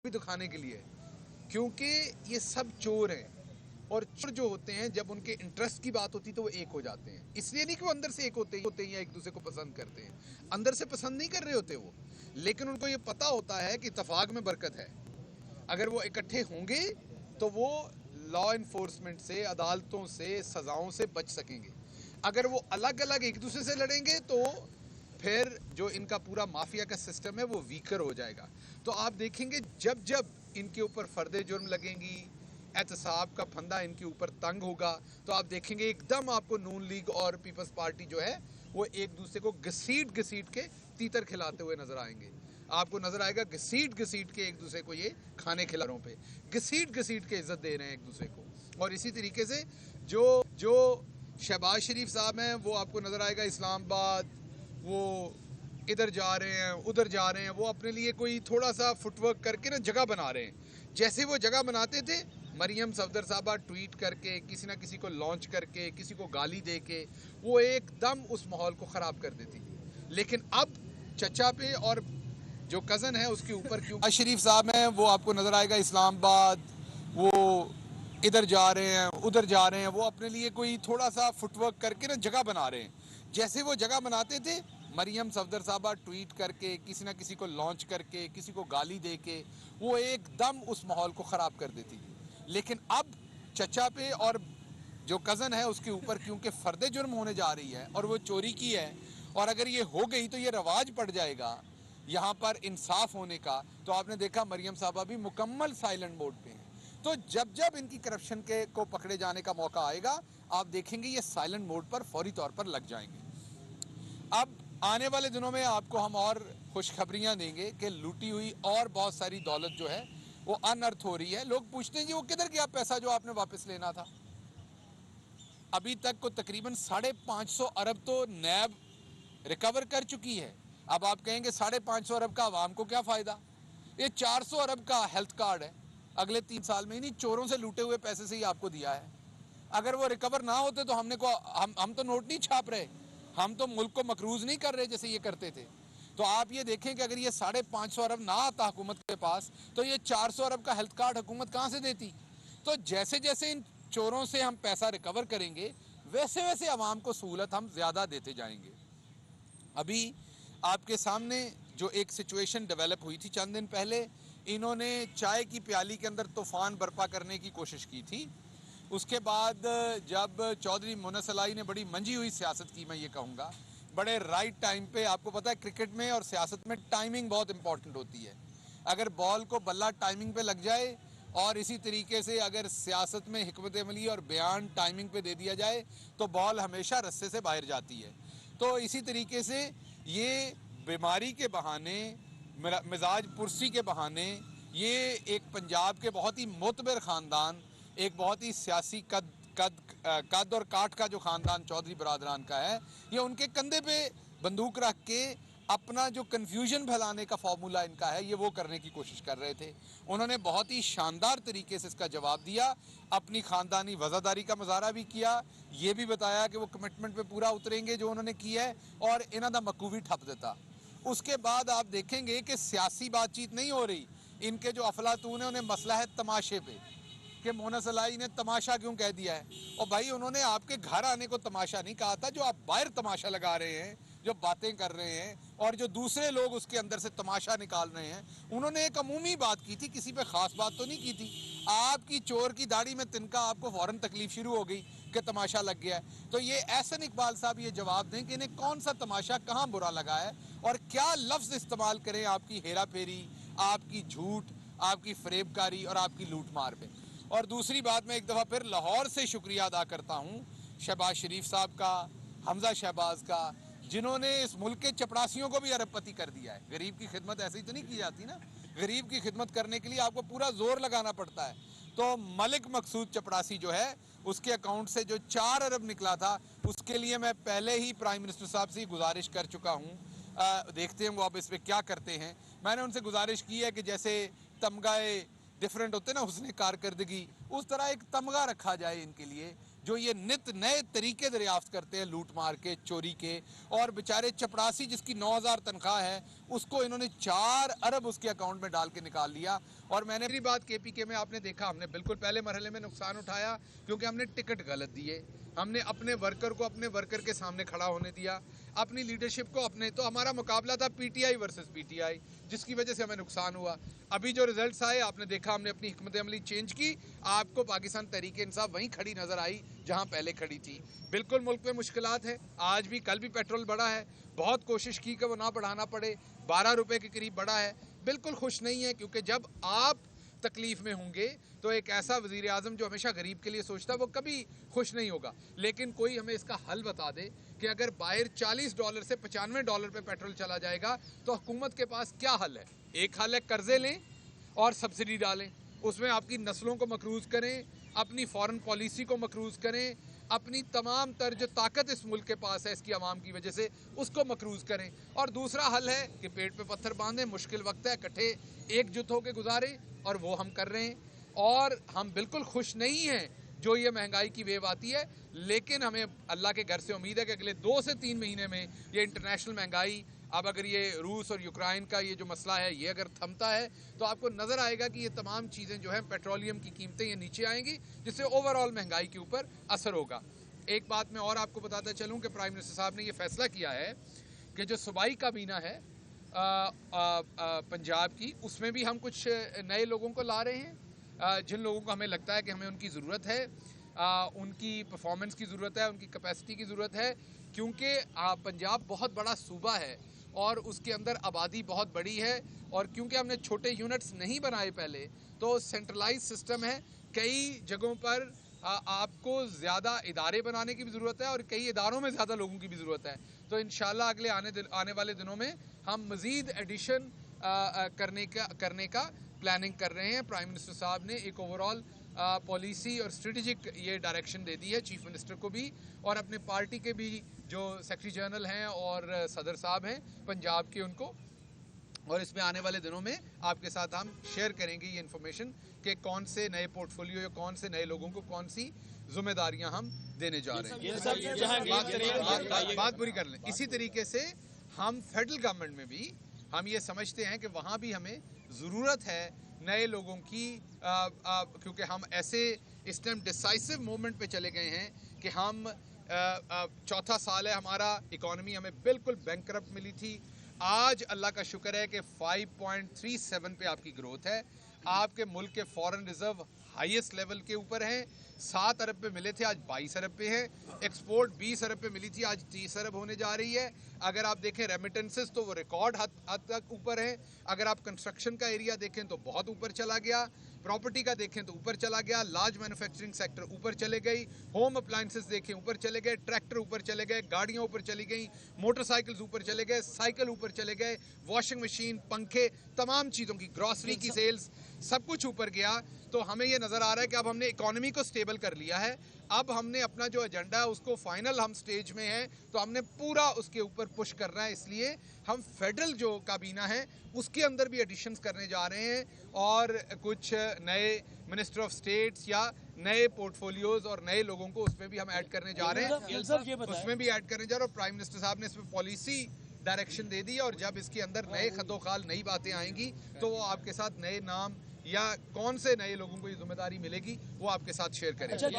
भी तो खाने के लिए है, क्योंकि ये सब चोर हैं। और चोर जो होते हैं जब उनके इंटरेस्ट की बात होती है तो वो एक हो जाते हैं। इसलिए नहीं कि वो अंदर से एक होते हैं या एक दूसरे को पसंद करते हैं, अंदर से पसंद नहीं कर रहे होते वो, लेकिन उनको ये पता होता है कि इत्तेफाक में बरकत है। अगर वो इकट्ठे होंगे तो वो लॉ इन्फोर्समेंट से, अदालतों से, सजाओं से बच सकेंगे। अगर वो अलग अलग एक दूसरे से लड़ेंगे तो फिर जो इनका पूरा माफिया का सिस्टम है वो वीकर हो जाएगा। तो आप देखेंगे जब जब इनके ऊपर फर्दे जुर्म लगेंगी, एहतसाब का फंदा इनके ऊपर तंग होगा, तो आप देखेंगे एकदम आपको नून लीग और पीपल्स पार्टी जो है वो एक दूसरे को घसीट घसीट के तीतर खिलाते हुए नजर आएंगे। आपको नजर आएगा घसीट घसीट के एक दूसरे को ये खाने खिलारों पे घसीट घसीट के इज्जत दे रहे हैं एक दूसरे को। और इसी तरीके से जो जो शहबाज शरीफ साहब हैं वो आपको नजर आएगा इस्लामाबाद, वो इधर जा रहे हैं उधर जा रहे हैं, वो अपने लिए कोई थोड़ा सा फुटवर्क करके ना जगह बना रहे हैं। जैसे वो जगह बनाते थे, मरियम सफदर साहबा ट्वीट करके, किसी ना किसी को लॉन्च करके, किसी को गाली दे के वो एकदम उस माहौल को ख़राब कर देती। लेकिन अब चचा पे और जो कज़न है उसके ऊपर क्यों शरीफ साहब हैं वो आपको नज़र आएगा इस्लामाबाद, वो इधर जा रहे हैं उधर जा रहे हैं, वो अपने लिए कोई थोड़ा सा फुटवर्क करके ना जगह बना रहे हैं। जैसे वो जगह बनाते थे, मरियम सफदर साहबा ट्वीट करके, किसी ना किसी को लॉन्च करके, किसी को गाली दे के वो एकदम उस माहौल को ख़राब कर देती। लेकिन अब चचा पे और जो कज़न है उसके ऊपर क्योंकि फ़र्द जुर्म होने जा रही है और वो चोरी की है, और अगर ये हो गई तो ये रवाज पड़ जाएगा यहाँ पर इंसाफ होने का। तो आपने देखा मरियम साहबा भी मुकम्मल साइलेंट मोड पे हैं। तो जब जब इनकी करप्शन के को पकड़े जाने का मौका आएगा, आप देखेंगे ये साइलेंट मोड पर फौरी तौर पर लग जाएंगे। अब आने वाले दिनों में आपको हम और खुशखबरियां देंगे कि लूटी हुई और बहुत सारी दौलत जो है वो अनर्थ हो रही है। लोग पूछते हैं जी वो किधर गया पैसा जो आपने वापस लेना था। अभी तक को तकरीबन 550 अरब तो नैब रिकवर कर चुकी है। अब आप कहेंगे 550 अरब का आवाम को क्या फ़ायदा। ये 400 अरब का हेल्थ कार्ड है, अगले 3 साल में इन्हीं चोरों से लूटे हुए पैसे से ही आपको दिया है। अगर वो रिकवर ना होते तो हम तो नोट नहीं छाप रहे, हम तो मुल्क को मकरूज नहीं कर रहे जैसे ये करते थे। तो आप ये देखें कि अगर ये 550 अरब ना आता हुकूमत के पास तो ये 400 अरब का हेल्थ कार्ड हुकूमत कहाँ से देती। तो जैसे जैसे इन चोरों से हम पैसा रिकवर करेंगे वैसे वैसे आवाम को सहूलत हम ज़्यादा देते जाएंगे। अभी आपके सामने जो एक सिचुएशन डेवलप हुई थी चंद दिन पहले, इन्होंने चाय की प्याली के अंदर तूफ़ान बर्पा करने की कोशिश की थी। उसके बाद जब चौधरी मुनस अलाई ने बड़ी मंजी हुई सियासत की, मैं ये कहूँगा बड़े राइट टाइम पे। आपको पता है क्रिकेट में और सियासत में टाइमिंग बहुत इंपॉर्टेंट होती है। अगर बॉल को बल्ला टाइमिंग पे लग जाए और इसी तरीके से अगर सियासत में हिकमत अमली और बयान टाइमिंग पे दे दिया जाए तो बॉल हमेशा रस्से से बाहर जाती है। तो इसी तरीके से ये बीमारी के बहाने, मिजाज पुरसी के बहाने, ये एक पंजाब के बहुत ही मोतबर ख़ानदान, एक बहुत ही सियासी कद और काट का जो ख़ानदान चौधरी बरादरान का है, ये उनके कंधे पे बंदूक रख के अपना जो कन्फ्यूजन फैलाने का फार्मूला इनका है ये वो करने की कोशिश कर रहे थे। उन्होंने बहुत ही शानदार तरीके से इसका जवाब दिया, अपनी ख़ानदानी वज़ादारी का मुजाहरा भी किया, ये भी बताया कि वो कमिटमेंट पे पूरा उतरेंगे जो उन्होंने किया है, और इन्हों का मक्कू भी ठप देता। उसके बाद आप देखेंगे कि सियासी बातचीत नहीं हो रही, इनके जो अफलातून है उन्हें मसला है तमाशे पे कि मुनस अलाई ने तमाशा क्यों कह दिया है। और भाई उन्होंने आपके घर आने को तमाशा नहीं कहा था, जो आप बाहर तमाशा लगा रहे हैं, जो बातें कर रहे हैं और जो दूसरे लोग उसके अंदर से तमाशा निकाल रहे हैं, उन्होंने एक अमूमी बात की थी, किसी पे ख़ास बात तो नहीं की थी। आपकी चोर की दाढ़ी में तिनका, आपको फ़ौरन तकलीफ शुरू हो गई कि तमाशा लग गया है। तो ये एहसन इकबाल साहब ये जवाब दें कि इन्हें कौन सा तमाशा कहाँ बुरा लगा है और क्या लफ्ज़ इस्तेमाल करें आपकी हेरा फेरी, आपकी झूठ, आपकी फरेबकारी और आपकी लूट मार पे। और दूसरी बात, मैं एक दफ़ा फिर लाहौर से शुक्रिया अदा करता हूँ शहबाज शरीफ साहब का, हमजा शहबाज का, जिन्होंने इस मुल्क के चपरासियों को भी अरबपति कर दिया है। गरीब की खिदमत ऐसे ही तो नहीं की जाती ना, गरीब की खिदमत करने के लिए आपको पूरा जोर लगाना पड़ता है। तो मलिक मकसूद चपरासी जो है उसके अकाउंट से जो 4 अरब निकला था, उसके लिए मैं पहले ही प्राइम मिनिस्टर साहब से गुजारिश कर चुका हूँ। देखते हैं वो अब इस पर क्या करते हैं। मैंने उनसे गुजारिश की है कि जैसे तमगाए डिफरेंट होते ना उसने कारकर्दगी, उस तरह एक तमगा रखा जाए इनके लिए, जो ये नित नए तरीके दरियाफ्त करते हैं लूट मार के, चोरी के। और बेचारे चपरासी जिसकी 9,000 तनख्वाह है उसको इन्होंने 4 अरब उसके अकाउंट में डाल के निकाल लिया। और मैंने अपनी बात केपीके में आपने देखा, हमने बिल्कुल पहले मरहले में नुकसान उठाया क्योंकि हमने टिकट गलत दिए, हमने अपने वर्कर को अपने वर्कर के सामने खड़ा होने दिया, अपनी लीडरशिप को अपने, तो हमारा मुकाबला था पीटीआई वर्सेस पीटीआई, जिसकी वजह से हमें नुकसान हुआ। अभी जो रिजल्ट्स आए आपने देखा, हमने अपनी हिकमत अमली चेंज की, आपको पाकिस्तान तहरीक इंसाफ वहीं खड़ी नजर आई जहां पहले खड़ी थी। बिल्कुल मुल्क में मुश्किलात है, आज भी कल भी पेट्रोल बढ़ा है, बहुत कोशिश की कि वो ना बढ़ाना पड़े, 12 रुपए के करीब बढ़ा है। बिल्कुल खुश नहीं है क्योंकि जब आप तकलीफ में होंगे तो एक ऐसा वजीर आजम जो हमेशा गरीब के लिए सोचता है वो कभी खुश नहीं होगा। लेकिन कोई हमें इसका हल बता दे कि अगर बाहर $40 से $95 पे पेट्रोल चला जाएगा तो हुकूमत के पास क्या हल है। एक हल है कर्जे लें और सब्सिडी डालें, उसमें आपकी नस्लों को मकरूज करें, अपनी फॉरेन पॉलिसी को मकरूज करें, अपनी तमाम तर जो ताकत इस मुल्क के पास है इसकी आवाम की वजह से उसको मकरूज करें। और दूसरा हल है कि पेट पे पत्थर बांधें, मुश्किल वक्त है, इकट्ठे एकजुट होकर गुजारें, और वो हम कर रहे हैं। और हम बिल्कुल खुश नहीं हैं जो ये महंगाई की वेव आती है, लेकिन हमें अल्लाह के घर से उम्मीद है कि अगले 2 से 3 महीने में ये इंटरनेशनल महंगाई, अब अगर ये रूस और यूक्रेन का ये जो मसला है ये अगर थमता है तो आपको नज़र आएगा कि ये तमाम चीज़ें जो हैं, पेट्रोलियम की कीमतें ये नीचे आएंगी, जिससे ओवरऑल महंगाई के ऊपर असर होगा। एक बात मैं और आपको बताता चलूँ कि प्राइम मिनिस्टर साहब ने ये फैसला किया है कि जो सूबाई काबीना है पंजाब की, उसमें भी हम कुछ नए लोगों को ला रहे हैं, जिन लोगों को हमें लगता है कि हमें उनकी ज़रूरत है, उनकी परफॉर्मेंस की ज़रूरत है, उनकी कैपेसिटी की ज़रूरत है, क्योंकि पंजाब बहुत बड़ा सूबा है और उसके अंदर आबादी बहुत बड़ी है। और क्योंकि हमने छोटे यूनिट्स नहीं बनाए पहले, तो सेंट्रलाइज सिस्टम है, कई जगहों पर आपको ज़्यादा इदारे बनाने की भी ज़रूरत है और कई इदारों में ज़्यादा लोगों की भी ज़रूरत है। तो इंशाल्लाह अगले आने वाले दिनों में हम मज़ीद एडिशन करने का प्लानिंग कर रहे हैं। प्राइम मिनिस्टर साहब ने एक ओवरऑल पॉलिसी और स्ट्रेटेजिक ये डायरेक्शन दे दी है चीफ मिनिस्टर को भी, और अपने पार्टी के भी जो सेक्रेटरी जनरल हैं और सदर साहब हैं पंजाब के, उनको। और इसमें आने वाले दिनों में आपके साथ हम शेयर करेंगे ये इन्फॉर्मेशन कि कौन से नए पोर्टफोलियो या कौन से नए लोगों को कौन सी जिम्मेदारियां हम देने जा रहे हैं। बात पूरी कर लें। इसी तरीके से हम फेडरल गवर्नमेंट में भी हम ये समझते हैं कि वहाँ भी हमें ज़रूरत है नए लोगों की, क्योंकि हम ऐसे इस टाइम डिसाइसिव मोमेंट पे चले गए हैं कि हम चौथा साल है हमारा, इकॉनमी हमें बिल्कुल बैंकरप्ट मिली थी। आज अल्लाह का शुक्र है कि 5.37 पे आपकी ग्रोथ है, आपके मुल्क के फॉरेन रिजर्व हाईएस्ट लेवल के ऊपर हैं, 7 अरब पे मिले थे आज 22 अरब पे हैं, एक्सपोर्ट 20 अरब पे मिली थी आज 30 अरब होने जा रही है। अगर आप देखें रेमिटेंसेस तो वो रिकॉर्ड हद तक ऊपर है। अगर आप कंस्ट्रक्शन का एरिया देखें तो बहुत ऊपर चला गया, प्रॉपर्टी का देखें तो ऊपर चला गया, लार्ज मैन्युफैक्चरिंग सेक्टर ऊपर चले गई, होम अप्लायंसेस देखें ऊपर चले गए, ट्रैक्टर ऊपर चले गए, गाड़ियाँ ऊपर चली गई, मोटरसाइकिल्स ऊपर चले गए, साइकिल ऊपर चले गए, वॉशिंग मशीन, पंखे, तमाम चीज़ों की, ग्रॉसरी की सेल्स, सब कुछ ऊपर गया। तो हमें ये नज़र आ रहा है कि अब हमने इकोनॉमी को स्टेबल कर लिया है, अब हमने अपना जो एजेंडा है उसको फाइनल हम स्टेज में है, तो हमने पूरा उसके ऊपर पुश करना है। इसलिए हम फेडरल जो काबीना है उसके अंदर भी एडिशंस करने जा रहे हैं और कुछ नए मिनिस्टर ऑफ स्टेट्स या नए पोर्टफोलियोज और नए लोगों को उसमें भी हम ऐड करने जा रहे हैं, उसमें भी ऐड करने जा रहे हैं। और प्राइम मिनिस्टर साहब ने इसमें पॉलिसी डायरेक्शन दे दी, और जब इसके अंदर नए खतोखाल नई बातें आएंगी तो वो आपके साथ नए नाम या कौन से नए लोगों को ये जिम्मेदारी मिलेगी वो आपके साथ शेयर करेंगे।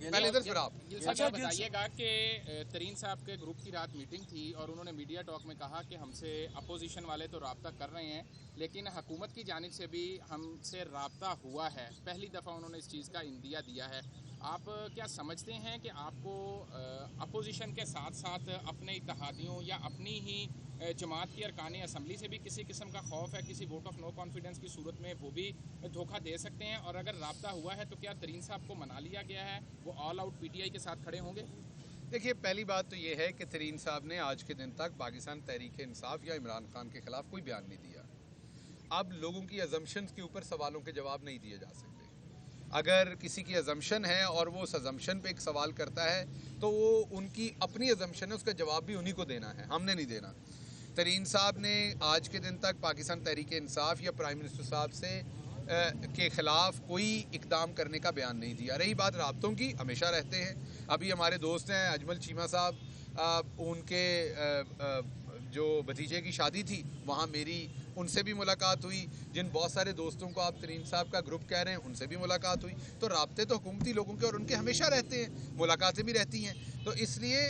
पहले इधर फिर आप बताइएगा कि तरीन साहब के ग्रुप की रात मीटिंग थी और उन्होंने मीडिया टॉक में कहा कि हमसे अपोजिशन वाले तो राब्ता कर रहे हैं, लेकिन हुकूमत की जानिब से भी हमसे राब्ता हुआ है। पहली दफ़ा उन्होंने इस चीज़ का इंदिया दिया है। आप क्या समझते हैं कि आपको अपोजिशन के साथ साथ अपने इत्तेहादियों या अपनी ही जमात की अरकान असम्बली से भी किसी किस्म का खौफ है, किसी वोट ऑफ नो कॉन्फिडेंस की सूरत में वो भी धोखा दे सकते हैं? और अगर राब्ता हुआ है तो क्या तरीन साहब को मना लिया गया है, वो ऑल आउट पीटीआई के साथ खड़े होंगे? देखिए, पहली बात तो ये है कि तरीन साहब ने आज के दिन तक पाकिस्तान तहरीक इंसाफ या इमरान खान के खिलाफ कोई बयान नहीं दिया। अब लोगों की अजम्पशंस के ऊपर सवालों के जवाब नहीं दिए जा सकते। अगर किसी की अजम्पशन है और वो उस अजम्पशन पे एक सवाल करता है तो वो उनकी अपनी अजम्पशन है, उसका जवाब भी उन्हीं को देना है, हमने नहीं देना। तरीन साहब ने आज के दिन तक पाकिस्तान तहरीक इंसाफ या प्राइम मिनिस्टर साहब से के ख़िलाफ़ कोई इकदाम करने का बयान नहीं दिया। रही बात राब्तों की, हमेशा रहते हैं। अभी हमारे दोस्त हैं अजमल चीमा साहब, उनके जो भतीजे की शादी थी वहाँ मेरी उनसे भी मुलाकात हुई। जिन बहुत सारे दोस्तों को आप तरीन साहब का ग्रुप कह रहे हैं उनसे भी मुलाकात हुई। तो राब्ते तो हुकूमती लोगों के और उनके हमेशा रहते हैं, मुलाकातें भी रहती हैं। तो इसलिए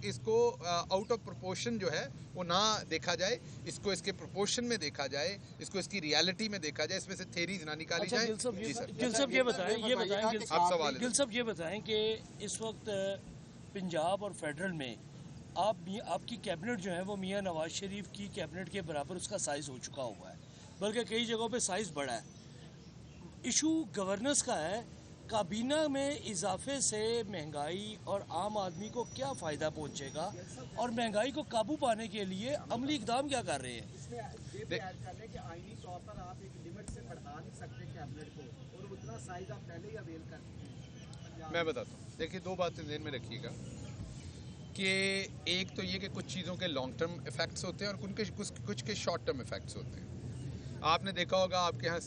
इसको आउट ऑफ प्रोपोर्शन जो है वो ना देखा जाए, इसको इसके प्रोपोर्शन में देखा जाए, इसको इसकी रियलिटी में देखा जाए, इसमें से थेरीज ना निकाली जाए। जी सर, गिल साहब ये बताएं आप सवाल गिल साहब ये बताएं कि इस वक्त पंजाब और फेडरल में आपकी कैबिनेट जो है वो मियां नवाज शरीफ की कैबिनेट के बराबर उसका साइज़ हो चुका हुआ है, बल्कि कई जगहों पे साइज़ बढ़ा है। इशू गवर्नेंस का है। काबीना में इजाफे से महंगाई और आम आदमी को क्या फ़ायदा पहुंचेगा, और महंगाई को काबू पाने के लिए अमली इकदाम क्या कर रहे हैं? आईनी तौर पर आप एक लिमिट से बढ़ा नहीं सकते कैबिनेट को, और उतना साइज आप पहले ही अवेल करते हैं। मैं बताता हूँ, देखिए दो बातें ध्यान में रखिएगा कि एक तो ये कि कुछ चीज़ों के लॉन्ग टर्म इफेक्ट्स होते हैं और कुछ के शॉर्ट टर्म इफेक्ट्स होते हैं। आपने देखा होगा आपके यहाँ